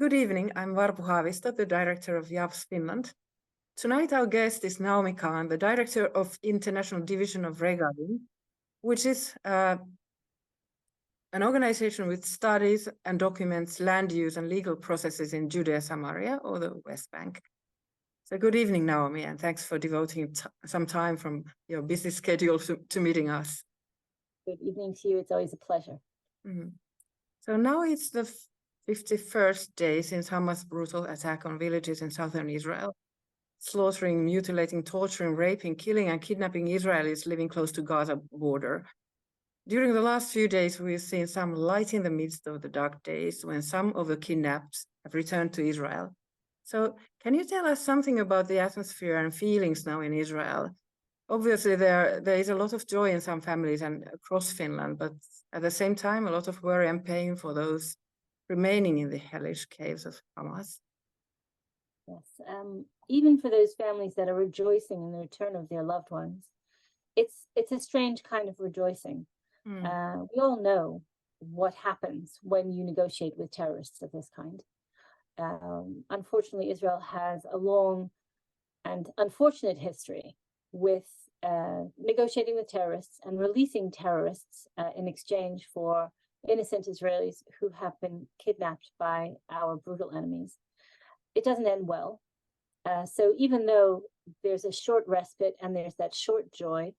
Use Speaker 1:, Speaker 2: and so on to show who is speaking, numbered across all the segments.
Speaker 1: Good evening. I'm Varpu, the director of YAPS Finland. Tonight our guest is Naomi Kahn, the director of International Division of Regavim, which is an organization which studies and documents land use and legal processes in Judea, Samaria, or the West Bank. So good evening, Naomi, and thanks for devoting some time from your busy schedule to meeting us.
Speaker 2: Good evening to you. It's always a pleasure.
Speaker 1: Mm-hmm. So now it's the 51st day since Hamas' brutal attack on villages in southern Israel, slaughtering, mutilating, torturing, raping, killing, and kidnapping Israelis living close to Gaza border. During the last few days, we've seen some light in the midst of the dark days when some of the kidnapped have returned to Israel. So can you tell us something about the atmosphere and feelings now in Israel? Obviously, there is a lot of joy in some families and across Finland, but at the same time, a lot of worry and pain for those remaining in the hellish caves of Hamas.
Speaker 2: Yes, even for those families that are rejoicing in the return of their loved ones, it's a strange kind of rejoicing. We all know what happens when you negotiate with terrorists of this kind. Unfortunately, Israel has a long and unfortunate history with negotiating with terrorists and releasing terrorists in exchange for innocent Israelis who have been kidnapped by our brutal enemies. It doesn't end well. So even though there's a short respite and there's that short joy,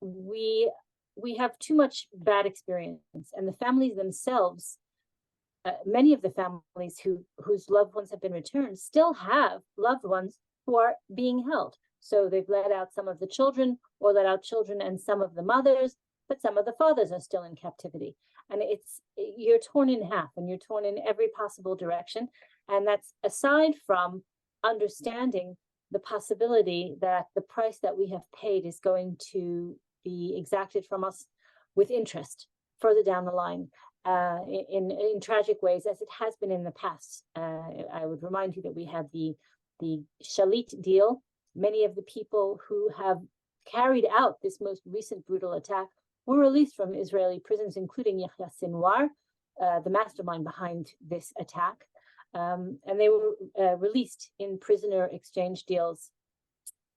Speaker 2: we have too much bad experience, and the families themselves, many of the families whose loved ones have been returned still have loved ones who are being held. So they've let out some of the children, or let out children and some of the mothers, but some of the fathers are still in captivity. And you're torn in half, and you're torn in every possible direction. And that's aside from understanding the possibility that the price that we have paid is going to be exacted from us with interest further down the line, in tragic ways, as it has been in the past. I would remind you that we had the Shalit deal. Many of the people who have carried out this most recent brutal attack were released from Israeli prisons, including Yahya Sinwar, the mastermind behind this attack. And they were released in prisoner exchange deals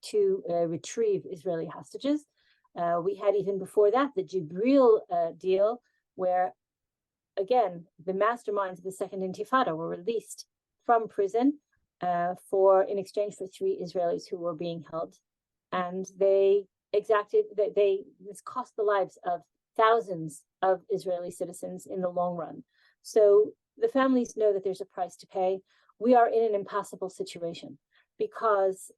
Speaker 2: to retrieve Israeli hostages. We had, even before that, the Jibril deal, where, again, the masterminds of the Second Intifada were released from prison in exchange for 3 Israelis who were being held. And this cost the lives of thousands of Israeli citizens in the long run. So the families know that there's a price to pay. We are in an impossible situation because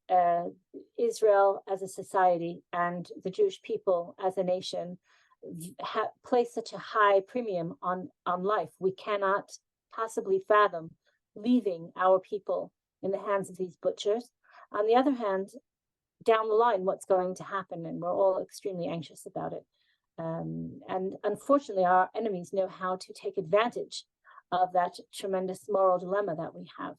Speaker 2: Israel as a society and the Jewish people as a nation place such a high premium on life. We cannot possibly fathom leaving our people in the hands of these butchers. On the other hand, down the line, what's going to happen, and we're all extremely anxious about it. And unfortunately, our enemies know how to take advantage of that tremendous moral dilemma that we have,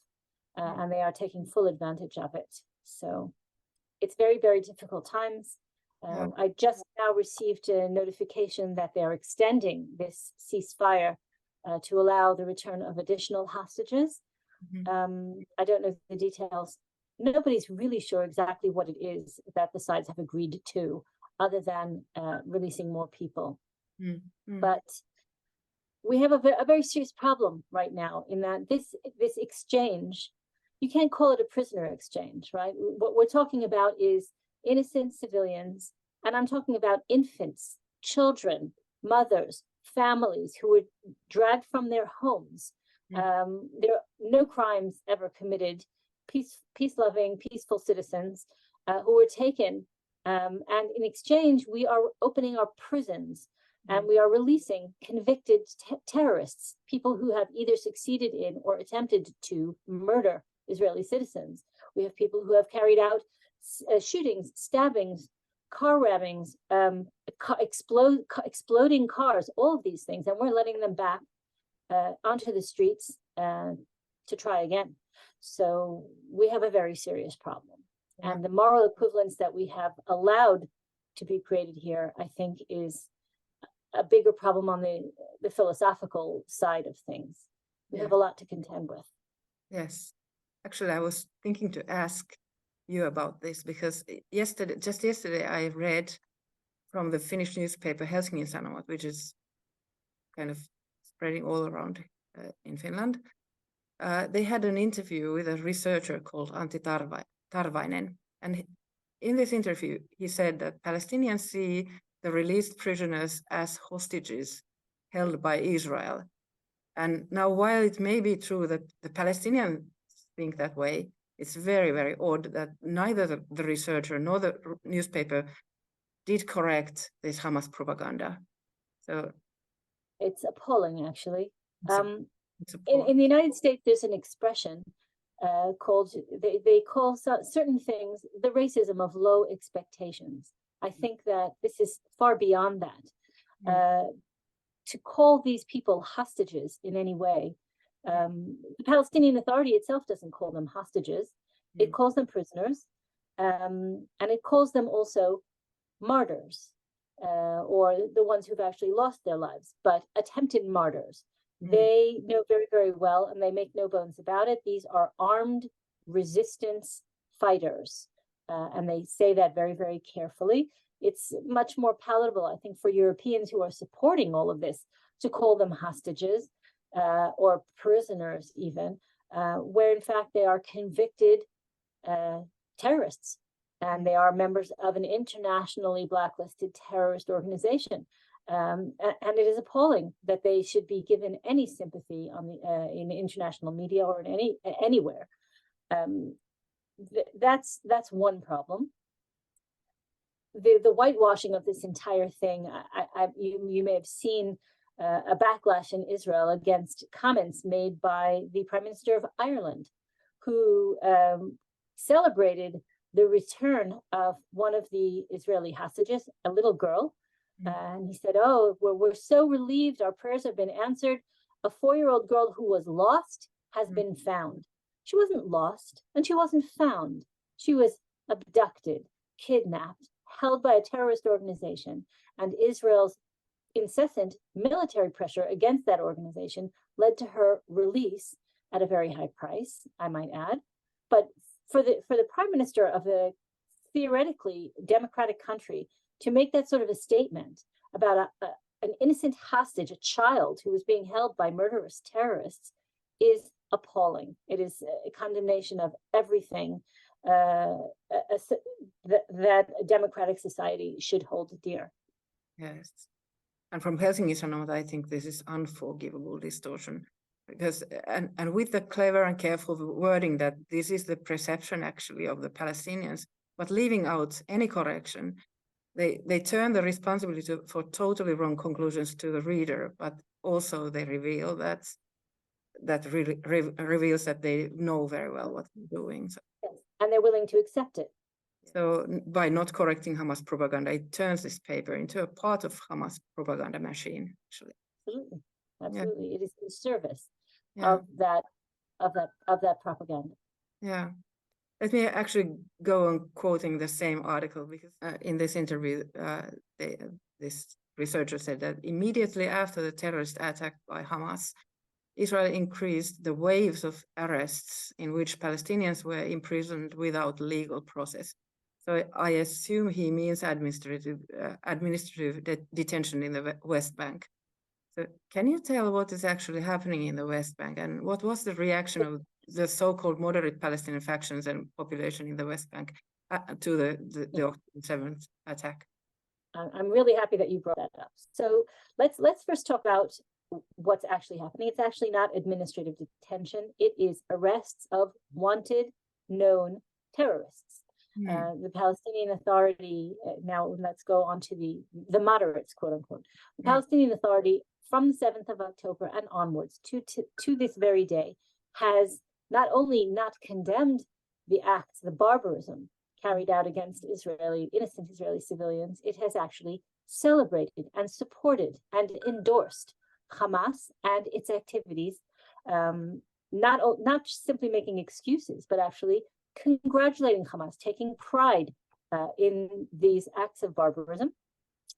Speaker 2: and they are taking full advantage of it. So it's very, very difficult times. I just now received a notification that they're extending this ceasefire to allow the return of additional hostages. I don't know the details. Nobody's really sure exactly what it is that the sides have agreed to, other than releasing more people. But we have a very serious problem right now in that this exchange, you can't call it a prisoner exchange, right? What we're talking about is innocent civilians, and I'm talking about infants, children, mothers, families who were dragged from their homes. There are no crimes ever committed, peace-loving, peaceful citizens who were taken. And in exchange, we are opening our prisons and we are releasing convicted terrorists, people who have either succeeded in or attempted to murder Israeli citizens. We have people who have carried out shootings, stabbings, car rammings, exploding cars, all of these things, and we're letting them back onto the streets to try again. So we have a very serious problem. And the moral equivalence that we have allowed to be created here, I think, is a bigger problem on the philosophical side of things. We
Speaker 1: Yeah.
Speaker 2: have a lot to contend with.
Speaker 1: Yes. Actually, I was thinking to ask you about this because just yesterday, I read from the Finnish newspaper Helsingin Sanomat, which is kind of spreading all around in Finland. They had an interview with a researcher called Antti Tarvainen. And in this interview, he said that Palestinians see the released prisoners as hostages held by Israel. And now, while it may be true that the Palestinians think that way, it's very, very odd that neither the researcher nor the newspaper did correct this Hamas propaganda. So
Speaker 2: it's appalling, actually.
Speaker 1: it's appalling.
Speaker 2: In the United States, there's an expression called, they call certain things the racism of low expectations. I think that this is far beyond that. To call these people hostages in any way, the Palestinian Authority itself doesn't call them hostages. It calls them prisoners, and it calls them also martyrs, or the ones who've actually lost their lives, but attempted martyrs. They know very, very well, and they make no bones about it. These are armed resistance fighters, and they say that very, very carefully. It's much more palatable, I think, for Europeans who are supporting all of this to call them hostages or prisoners even, where in fact they are convicted terrorists, and they are members of an internationally blacklisted terrorist organization. And it is appalling that they should be given any sympathy on the in international media or in anywhere. That's one problem. The whitewashing of this entire thing, you may have seen a backlash in Israel against comments made by the Prime Minister of Ireland, who celebrated the return of one of the Israeli hostages, a little girl. And he said, oh, we're so relieved, our prayers have been answered. A 4-year-old girl who was lost has been found. She wasn't lost, and she wasn't found. She was abducted, kidnapped, held by a terrorist organization, and Israel's incessant military pressure against that organization led to her release at a very high price, I might add. But for the Prime Minister of a theoretically democratic country to make that sort of a statement about an innocent hostage, a child who was being held by murderous terrorists, is appalling. It is a condemnation of everything that a democratic society should hold dear.
Speaker 1: Yes. And from Helsingin Sanomat, I think this is unforgivable distortion. Because and with the clever and careful wording that this is the perception actually of the Palestinians, but leaving out any correction, they turn the responsibility for totally wrong conclusions to the reader, but also they reveal that really reveals that they know very well what they're doing. So.
Speaker 2: Yes. And they're willing to accept it.
Speaker 1: So by not correcting Hamas propaganda, it turns this paper into a part of Hamas propaganda machine, actually.
Speaker 2: Absolutely. Absolutely. Yeah. It is in service
Speaker 1: yeah.
Speaker 2: of that propaganda.
Speaker 1: Yeah. Let me actually go on quoting the same article, because in this interview, this researcher said that immediately after the terrorist attack by Hamas, Israel increased the waves of arrests in which Palestinians were imprisoned without legal process. So I assume he means administrative detention in the West Bank. So can you tell what is actually happening in the West Bank, and what was the reaction of the so-called moderate Palestinian factions and population in the West Bank to the October 7th attack?
Speaker 2: I'm really happy that you brought that up. So let's first talk about what's actually happening. It's actually not administrative detention. It is arrests of wanted, known terrorists. The Palestinian Authority, now let's go on to the moderates, quote unquote. The Palestinian Authority from the 7th of October and onwards to this very day has not only not condemned the acts, the barbarism carried out against innocent Israeli civilians, it has actually celebrated and supported and endorsed Hamas and its activities, not simply making excuses, but actually congratulating Hamas, taking pride in these acts of barbarism,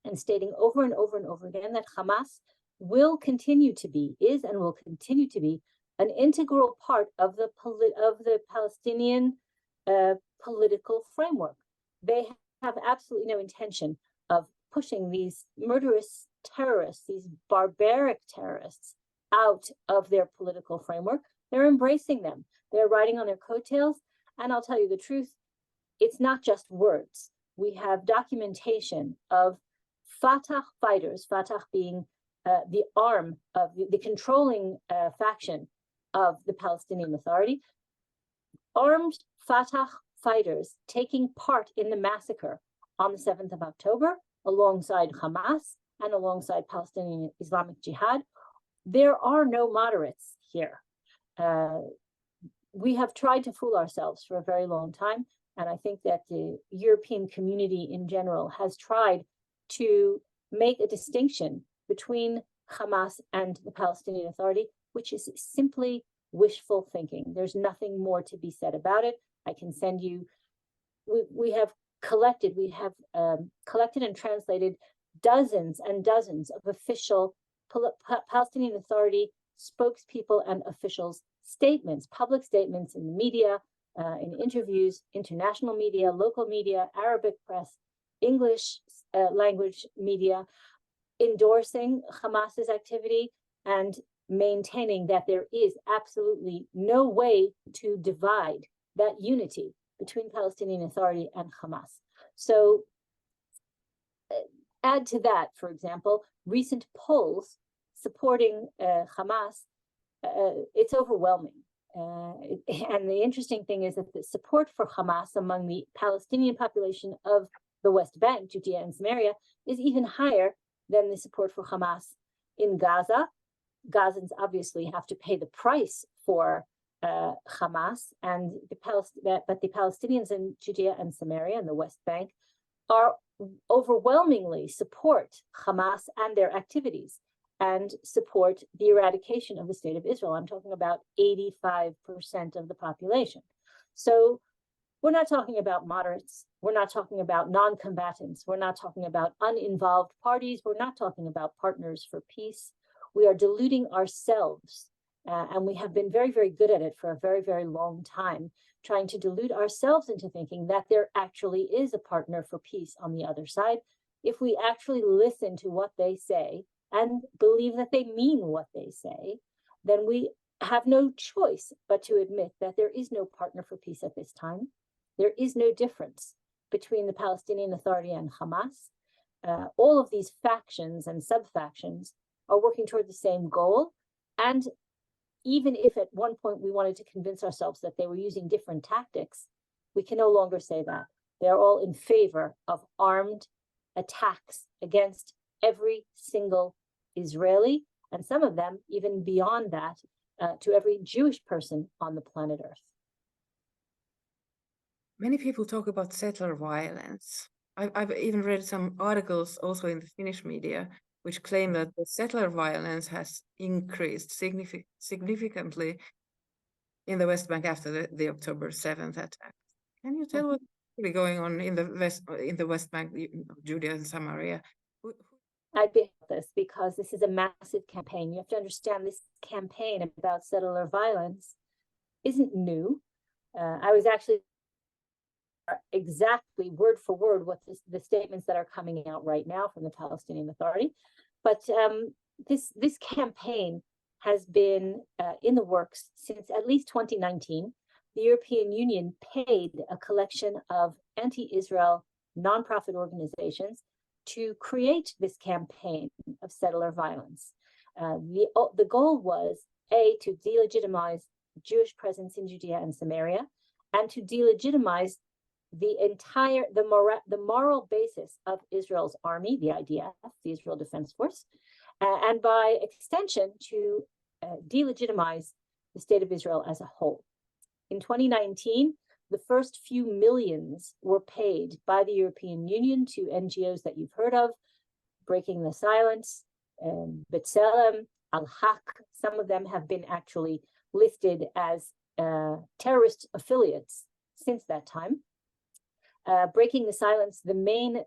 Speaker 2: and stating over and over and over again that Hamas will continue to be, is and will continue to be, an integral part of the Palestinian political framework. They have absolutely no intention of pushing these murderous terrorists, these barbaric terrorists, out of their political framework. They're embracing them. They're riding on their coattails. And I'll tell you the truth, it's not just words. We have documentation of Fatah fighters, Fatah being the arm of the controlling faction of the Palestinian Authority, armed Fatah fighters taking part in the massacre on the 7th of October, alongside Hamas and alongside Palestinian Islamic Jihad. There are no moderates here. We have tried to fool ourselves for a very long time, and I think that the European community in general has tried to make a distinction between Hamas and the Palestinian Authority, which is simply wishful thinking. There's nothing more to be said about it. I can send you, we have collected and translated dozens and dozens of official Palestinian Authority spokespeople and officials' statements, public statements in the media, in interviews, international media, local media, Arabic press, English language media, endorsing Hamas's activity and maintaining that there is absolutely no way to divide that unity between Palestinian Authority and Hamas. So add to that, for example, recent polls supporting Hamas, it's overwhelming. And the interesting thing is that the support for Hamas among the Palestinian population of the West Bank, Judea and Samaria, is even higher than the support for Hamas in Gaza. Gazans obviously have to pay the price for Hamas, and but the Palestinians in Judea and Samaria and the West Bank are overwhelmingly support Hamas and their activities and support the eradication of the state of Israel. I'm talking about 85% of the population. So we're not talking about moderates. We're not talking about non-combatants. We're not talking about uninvolved parties. We're not talking about partners for peace. We are deluding ourselves, and we have been very, very good at it for a very, very long time, trying to delude ourselves into thinking that there actually is a partner for peace on the other side. If we actually listen to what they say and believe that they mean what they say, then we have no choice but to admit that there is no partner for peace at this time. There is no difference between the Palestinian Authority and Hamas. All of these factions and sub-factions are working toward the same goal. And even if at one point we wanted to convince ourselves that they were using different tactics, we can no longer say that. They're all in favor of armed attacks against every single Israeli, and some of them even beyond that, to every Jewish person on the planet Earth.
Speaker 1: Many people talk about settler violence. I've even read some articles also in the Finnish media which claim that the settler violence has increased significantly in the West Bank after the October 7th attack. Can you tell what's really going on in the West Bank, Judea and Samaria?
Speaker 2: I'd be this because this is a massive campaign. You have to understand this campaign about settler violence isn't new. I was actually exactly word for word what the statements that are coming out right now from the Palestinian Authority. But this campaign has been in the works since at least 2019. The European Union paid a collection of anti-Israel nonprofit organizations to create this campaign of settler violence. The goal was, A, to delegitimize Jewish presence in Judea and Samaria, and to delegitimize the moral basis of Israel's army, the IDF, the Israel Defense Force, and by extension to delegitimize the state of Israel as a whole. In 2019, the first few millions were paid by the European Union to NGOs that you've heard of, Breaking the Silence, B'Tselem, Al-Haq. Some of them have been actually listed as terrorist affiliates since that time. Breaking the Silence, the main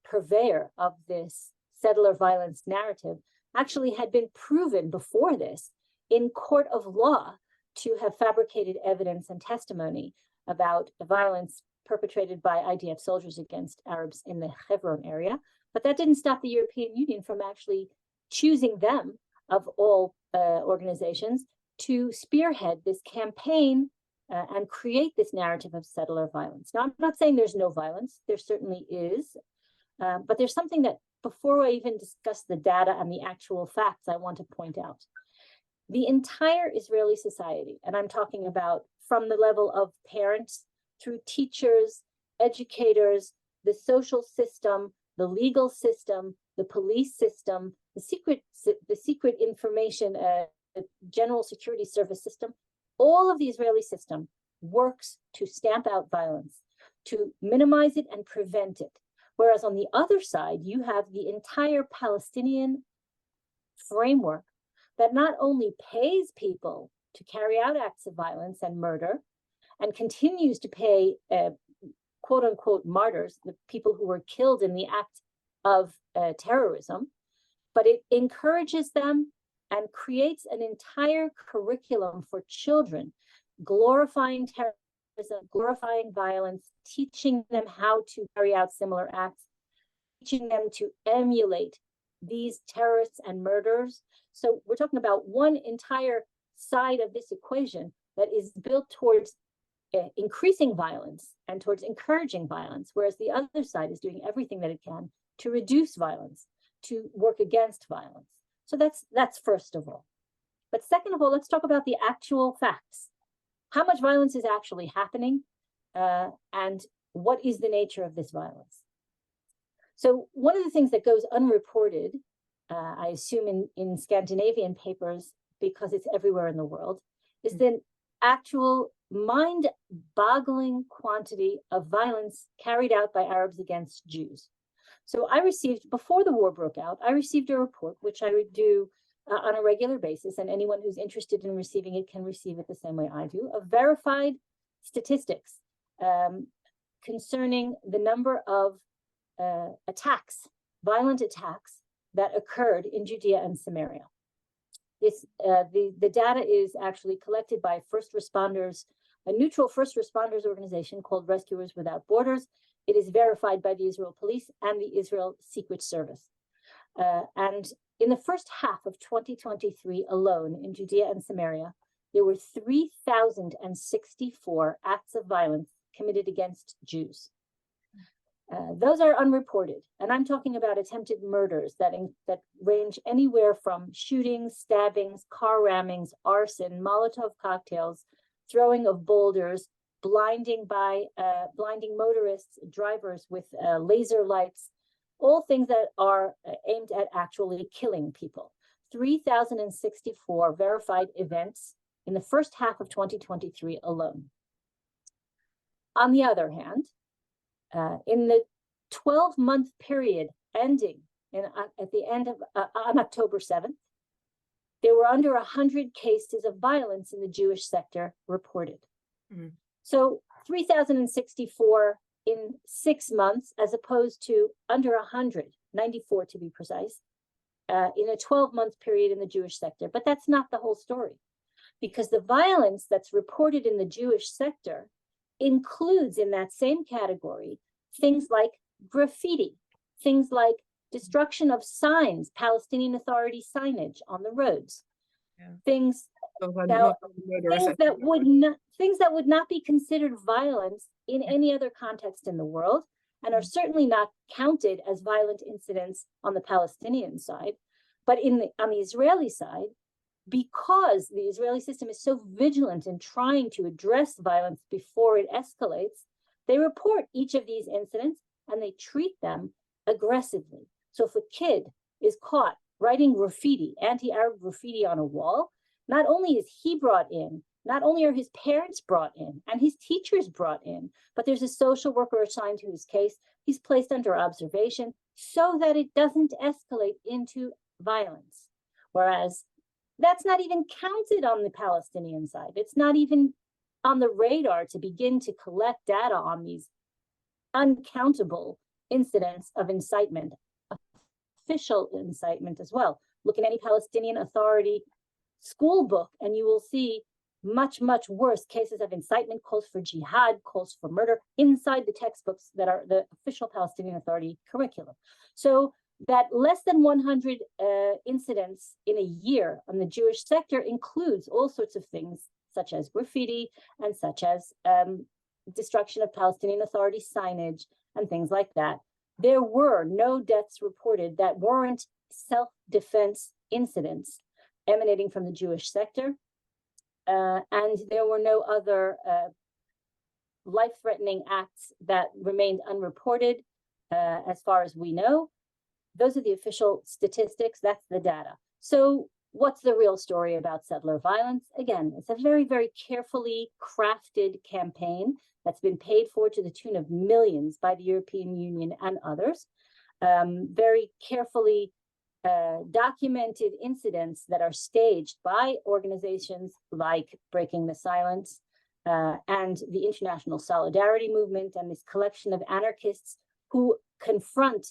Speaker 2: purveyor of this settler violence narrative, actually had been proven before this in court of law to have fabricated evidence and testimony about the violence perpetrated by IDF soldiers against Arabs in the Hebron area. But that didn't stop the European Union from actually choosing them, of all organizations, to spearhead this campaign and create this narrative of settler violence. Now, I'm not saying there's no violence. There certainly is. But there's something that, before I even discuss the data and the actual facts, I want to point out. The entire Israeli society, and I'm talking about from the level of parents through teachers, educators, the social system, the legal system, the police system, the secret information, general security service system, all of the Israeli system works to stamp out violence, to minimize it and prevent it. Whereas on the other side, you have the entire Palestinian framework that not only pays people to carry out acts of violence and murder, and continues to pay quote unquote martyrs, the people who were killed in the act of terrorism, but it encourages them and creates an entire curriculum for children, glorifying terrorism, glorifying violence, teaching them how to carry out similar acts, teaching them to emulate these terrorists and murderers. So we're talking about one entire side of this equation that is built towards increasing violence and towards encouraging violence, whereas the other side is doing everything that it can to reduce violence, to work against violence. So that's first of all. But second of all, let's talk about the actual facts. How much violence is actually happening, and what is the nature of this violence? So one of the things that goes unreported, I assume in Scandinavian papers, because it's everywhere in the world, is the actual mind-boggling quantity of violence carried out by Arabs against Jews. So I received, before the war broke out, I received a report, which I would do on a regular basis, and anyone who's interested in receiving it can receive it the same way I do, of verified statistics concerning the number of attacks, violent attacks that occurred in Judea and Samaria. The data is actually collected by first responders, a neutral first responders organization called Rescuers Without Borders. It is verified by the Israel Police and the Israel Secret Service. And in the first half of 2023 alone in Judea and Samaria, there were 3,064 acts of violence committed against Jews. Those are unreported, and I'm talking about attempted murders that range anywhere from shootings, stabbings, car rammings, arson, Molotov cocktails, throwing of boulders, blinding motorists, drivers with laser lights, all things that are aimed at actually killing people. 3,064 verified events in the first half of 2023 alone. On the other hand, in the 12-month period ending at the end of on October 7th, there were under 100 cases of violence in the Jewish sector reported. Mm-hmm. So 3,064 in 6 months, as opposed to under 100, 94 to be precise, in a 12-month period in the Jewish sector. But that's not the whole story, because the violence that's reported in the Jewish sector includes in that same category things like graffiti, things like destruction of signs, Palestinian Authority signage on the roads, things that would not be considered violence in any other context in the world, and are certainly not counted as violent incidents on the Palestinian side. But on the Israeli side, because the Israeli system is so vigilant in trying to address violence before it escalates, they report each of these incidents and they treat them aggressively. So if a kid is caught writing graffiti, anti-Arab graffiti on a wall, not only is he brought in, not only are his parents brought in and his teachers brought in, but there's a social worker assigned to his case. He's placed under observation so that it doesn't escalate into violence. Whereas that's not even counted on the Palestinian side. It's not even on the radar to begin to collect data on these uncountable incidents of incitement, official incitement as well. Look at any Palestinian Authority school book, and you will see much, much worse cases of incitement, calls for jihad, calls for murder inside the textbooks that are the official Palestinian Authority curriculum. So that less than 100 incidents in a year on the Jewish sector includes all sorts of things, such as graffiti and such as destruction of Palestinian Authority signage and things like that. There were no deaths reported that weren't self-defense incidents emanating from the Jewish sector. And there were no other life-threatening acts that remained unreported as far as we know. Those are the official statistics. That's the data. So what's the real story about settler violence? Again, it's a very, very carefully crafted campaign that's been paid for to the tune of millions by the European Union and others. Very carefully documented incidents that are staged by organizations like Breaking the Silence and the International Solidarity Movement, and this collection of anarchists who confront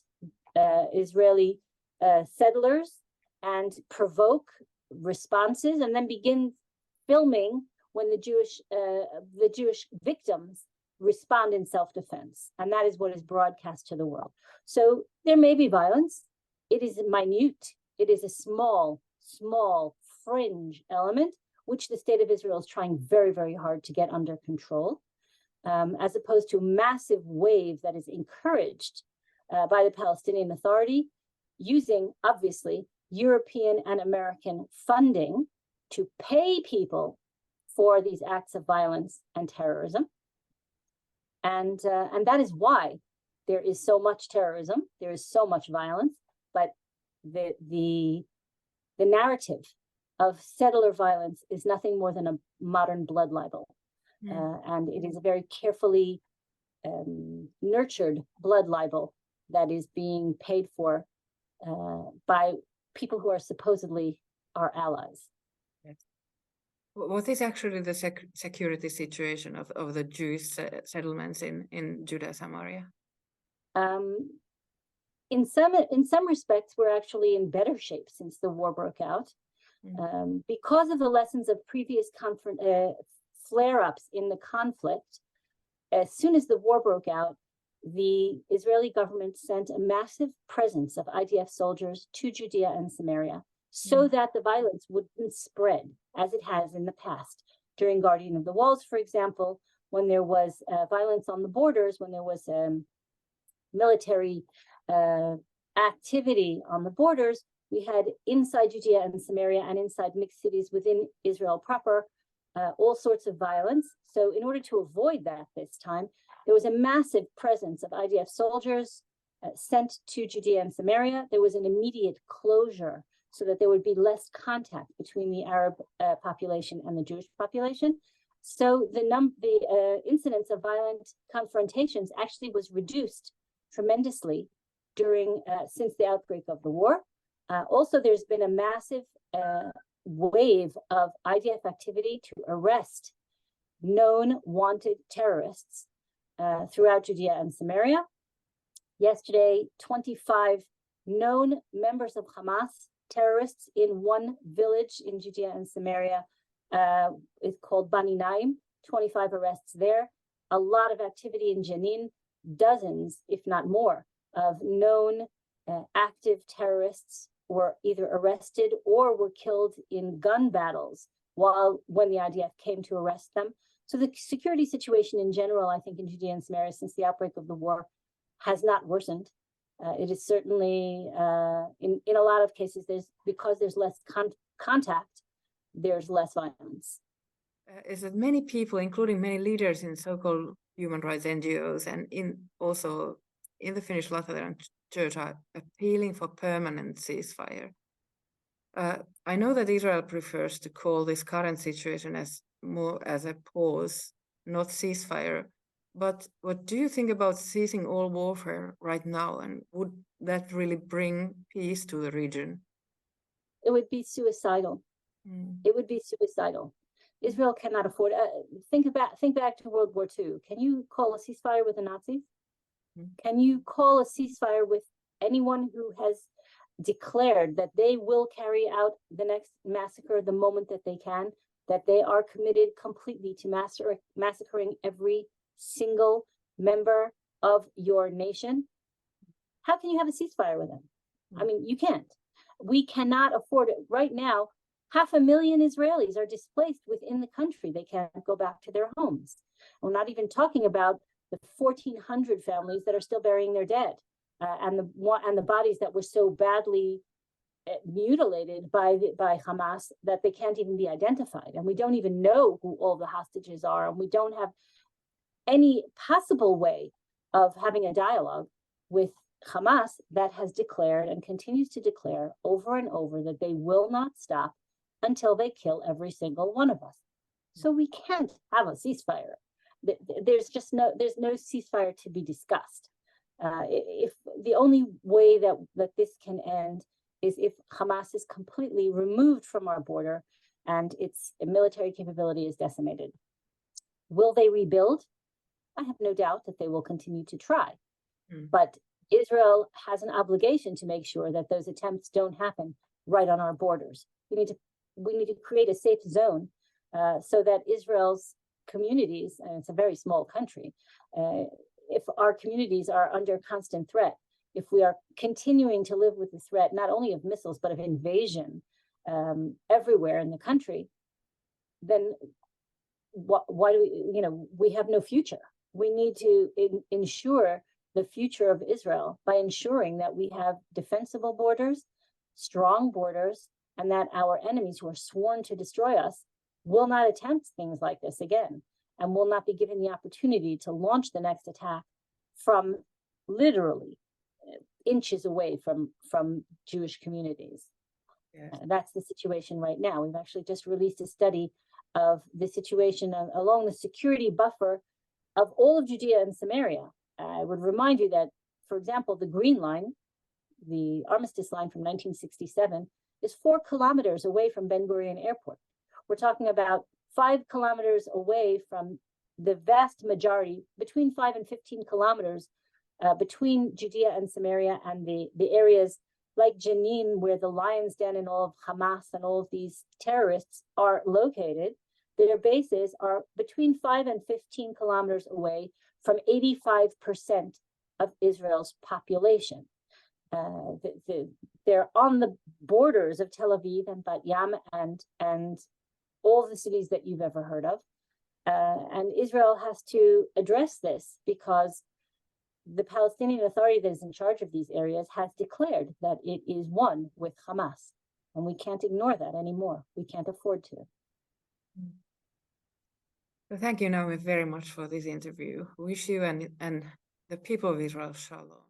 Speaker 2: Israeli settlers and provoke responses, and then begin filming when the Jewish victims respond in self-defense. And that is what is broadcast to the world. So there may be violence. It is minute. It is a small fringe element, which the state of Israel is trying very, very hard to get under control, as opposed to a massive wave that is encouraged by the Palestinian Authority, using, obviously, European and American funding to pay people for these acts of violence and terrorism. And that is why there is so much terrorism, there is so much violence, but the narrative of settler violence is nothing more than a modern blood libel. And it is a very carefully nurtured blood libel that is being paid for by people who are supposedly our allies.
Speaker 1: Yes. What is actually the security situation of the Jewish settlements in Judea Samaria?
Speaker 2: In some respects, we're actually in better shape since the war broke out, because of the lessons of previous flare-ups in the conflict. As soon as the war broke out, the Israeli government sent a massive presence of IDF soldiers to Judea and Samaria so that the violence wouldn't spread as it has in the past. During Guardian of the Walls, for example, when there was violence on the borders, when there was military activity on the borders, we had inside Judea and Samaria and inside mixed cities within Israel proper, all sorts of violence. So in order to avoid that this time, there was a massive presence of IDF soldiers sent to Judea and Samaria. There was an immediate closure so that there would be less contact between the Arab population and the Jewish population. So the incidence of violent confrontations actually was reduced tremendously during since the outbreak of the war. Also, there's been a massive wave of IDF activity to arrest known wanted terrorists throughout Judea and Samaria. Yesterday, 25 known members of Hamas, terrorists in one village in Judea and Samaria, is called Bani Naim, 25 arrests there. A lot of activity in Jenin, dozens, if not more, of known active terrorists were either arrested or were killed in gun battles when the IDF came to arrest them. So the security situation in general, I think, in Judea and Samaria since the outbreak of the war has not worsened. It is certainly, in a lot of cases, because there's less contact, there's less violence.
Speaker 1: Is that many people, including many leaders in so-called human rights NGOs and also in the Finnish Lutheran Church, are appealing for permanent ceasefire. I know that Israel prefers to call this current situation as more as a pause, not ceasefire. But what do you think about ceasing all warfare right now? And would that really bring peace to the region?
Speaker 2: It would be suicidal. It would be suicidal. Israel cannot afford. Think back to World War II. Can you call a ceasefire with the Nazis? Can you call a ceasefire with anyone who has declared that they will carry out the next massacre the moment that they can, that they are committed completely to massacring every single member of your nation, how can you have a ceasefire with them? I mean, you can't. We cannot afford it. Right now, 500,000 Israelis are displaced within the country. They can't go back to their homes. We're not even talking about the 1,400 families that are still burying their dead, and the bodies that were so badly mutilated by Hamas that they can't even be identified. And we don't even know who all the hostages are. And we don't have any possible way of having a dialogue with Hamas that has declared and continues to declare over and over that they will not stop until they kill every single one of us. So we can't have a ceasefire. There's no ceasefire to be discussed. If the only way that this can end is if Hamas is completely removed from our border and its military capability is decimated. Will they rebuild? I have no doubt that they will continue to try. But Israel has an obligation to make sure that those attempts don't happen right on our borders. We need to create a safe zone so that Israel's communities, and it's a very small country, if our communities are under constant threat, if we are continuing to live with the threat not only of missiles but of invasion everywhere in the country, then why do we have no future? We need to ensure the future of Israel by ensuring that we have defensible borders, strong borders, and that our enemies who are sworn to destroy us will not attempt things like this again, and will not be given the opportunity to launch the next attack from literally inches away from Jewish communities.
Speaker 1: Yes.
Speaker 2: That's the situation right now. We've actually just released a study of the situation along the security buffer of all of Judea and Samaria. I would remind you that, for example, the Green Line, the armistice line from 1967, is 4 kilometers away from Ben Gurion Airport. We're talking about 5 kilometers away from the vast majority, between 5 and 15 kilometers between Judea and Samaria and the areas like Jenin, where the Lion's Den and all of Hamas and all of these terrorists are located. Their bases are between 5 and 15 kilometers away from 85% of Israel's population. They're on the borders of Tel Aviv and Bat Yam and all the cities that you've ever heard of. And Israel has to address this because the Palestinian Authority that is in charge of these areas has declared that it is one with Hamas. And we can't ignore that anymore. We can't afford to.
Speaker 1: Well, thank you, Naomi, very much for this interview. Wish you and the people of Israel shalom.